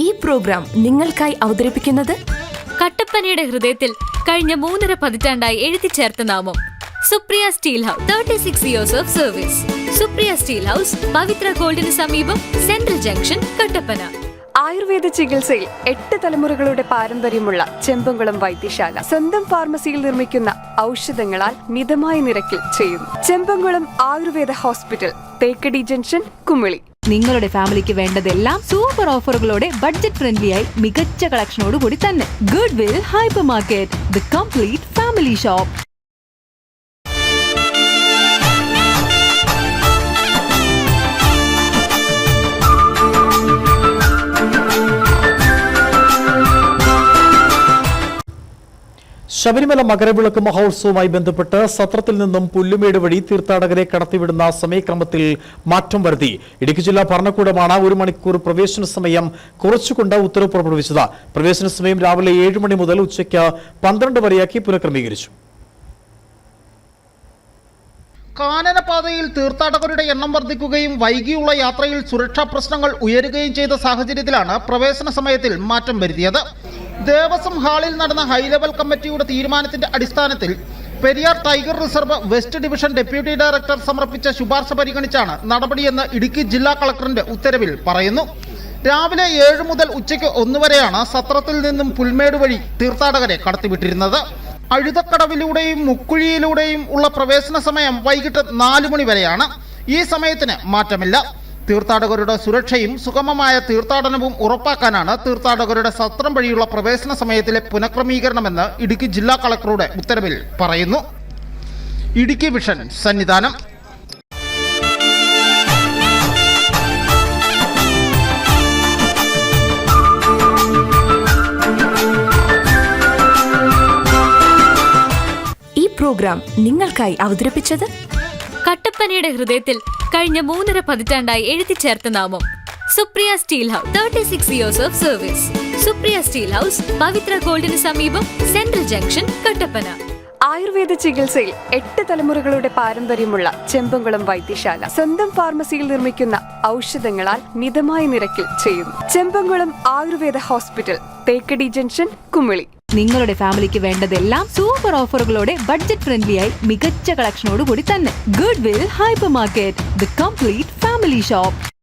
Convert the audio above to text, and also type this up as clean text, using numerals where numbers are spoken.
ഈ പ്രോഗ്രാം നിങ്ങൾക്കായി അവതരിപ്പിക്കുന്നത് കട്ടപ്പനയുടെ ഹൃദയത്തിൽ കഴിഞ്ഞ 3.5 പതിറ്റാണ്ടായി എഴുതിച്ചേർത്ത നാമം Supriya steel house. 36 years of service. Supriya steel house, Pavithra ഗോൾഡിന് സമീപം, സെൻട്രൽ ജംഗ്ഷൻ, കട്ടപ്പന. ആയുർവേദ ചികിത്സയിൽ 8 തലമുറകളുടെ പാരമ്പര്യമുള്ള ചെമ്പംകുളം വൈദ്യശാല സ്വന്തം ഫാർമസിയിൽ നിർമ്മിക്കുന്ന ഔഷധങ്ങളാൽ മിതമായ നിരക്കിൽ ചെയ്യുന്നു. Chembankulam Ayurveda hospital, Thekkady junction, Kumily. നിങ്ങളുടെ ഫാമിലിക്ക് വേണ്ടതെല്ലാം സൂപ്പർ ഓഫറുകളോടെ ബഡ്ജറ്റ് ഫ്രണ്ട്ലിയായി മികച്ച കളക്ഷനോട് കൂടി തന്നെ. Goodwill hyper market, the complete family shop. Sabarimala Makaravilakku മഹോത്സവവുമായി ബന്ധപ്പെട്ട് സത്രത്തിൽ നിന്നും പുല്ലുമേട് വഴി തീർത്ഥാടകരെ കടത്തിവിടുന്ന സമയക്രമത്തിൽ മാറ്റം വരുത്തി. ഇടുക്കി ജില്ലാ ഭരണകൂടമാണ് 1 മണിക്കൂർ പ്രവേശന സമയം കുറച്ചുകൊണ്ട് ഉത്തരവ് പുറപ്പെടുവിച്ചത്. പ്രവേശന സമയം രാവിലെ 7 മണി മുതൽ ഉച്ചയ്ക്ക് 12 വരെയാക്കി പുനഃക്രമീകരിച്ചു. കാനനപാതയിൽ തീർത്ഥാടകരുടെ എണ്ണം വർദ്ധിക്കുകയും വൈകിയുള്ള യാത്രയിൽ സുരക്ഷാ പ്രശ്നങ്ങൾ ഉയരുകയും ചെയ്ത സാഹചര്യത്തിലാണ് പ്രവേശന സമയത്തിൽ മാറ്റം വരുത്തിയത്. ദേവസ്വം ഹാളിൽ നടന്ന ഹൈലെവൽ കമ്മിറ്റിയുടെ തീരുമാനത്തിന്റെ അടിസ്ഥാനത്തിൽ Periyar tiger reserve west division deputy director സമർപ്പിച്ച ശുപാർശ പരിഗണിച്ചാണ് നടപടിയെന്ന് ഇടുക്കി ജില്ലാ കളക്ടറിന്റെ ഉത്തരവിൽ പറയുന്നു. രാവിലെ 7 മുതൽ ഉച്ചയ്ക്ക് 1 വരെയാണ് സത്രത്തിൽ നിന്നും പുൽമേട് വഴി തീർത്ഥാടകരെ കടത്തിവിട്ടിരുന്നത്. അഴുതക്കടവിലൂടെയും മുക്കുഴിയിലൂടെയും ഉള്ള പ്രവേശന സമയം വൈകിട്ട് 4 മണി വരെയാണ്. ഈ സമയത്തിന് മാറ്റമില്ല. തീർത്ഥാടകരുടെ സുരക്ഷയും സുഗമമായ തീർത്ഥാടനവും ഉറപ്പാക്കാനാണ് തീർത്ഥാടകരുടെ സത്രം വഴിയുള്ള പ്രവേശന സമയത്തിലെ പുനഃക്രമീകരണമെന്ന് ഇടുക്കി ജില്ലാ കളക്ടറുടെ ഉത്തരവിൽ പറയുന്നു. ഇടുക്കി വിഷൻ സന്നിധാനം. ഈ പ്രോഗ്രാം നിങ്ങൾക്കായി അവതരിപ്പിച്ചത് കട്ടപ്പനയുടെ ഹൃദയത്തിൽ കഴിഞ്ഞ 3.5 പതിറ്റാണ്ടായി എഴുതിച്ചേർത്ത നാമം Supriya steel house. 36 years of service. Supriya steel house, Pavithra ഗോൾഡിന് സമീപം, സെൻട്രൽ ജംഗ്ഷൻ, കട്ടപ്പന. ആയുർവേദ ചികിത്സയിൽ 8 തലമുറകളുടെ പാരമ്പര്യമുള്ള ചെമ്പംകുളം വൈദ്യശാല സ്വന്തം ഫാർമസിയിൽ നിർമ്മിക്കുന്ന ഔഷധങ്ങളാൽ മിതമായ നിരക്കിൽ ചെയ്യുന്നു. Chembankulam Ayurveda hospital, Thekkady junction, Kumily. നിങ്ങളുടെ ഫാമിലിക്ക് വേണ്ടതെല്ലാം സൂപ്പർ ഓഫറുകളോടെ ബഡ്ജറ്റ് ഫ്രണ്ട്ലിയായി മികച്ച കളക്ഷനോട് കൂടി തന്നെ. Goodwill hyper market, the complete family shop.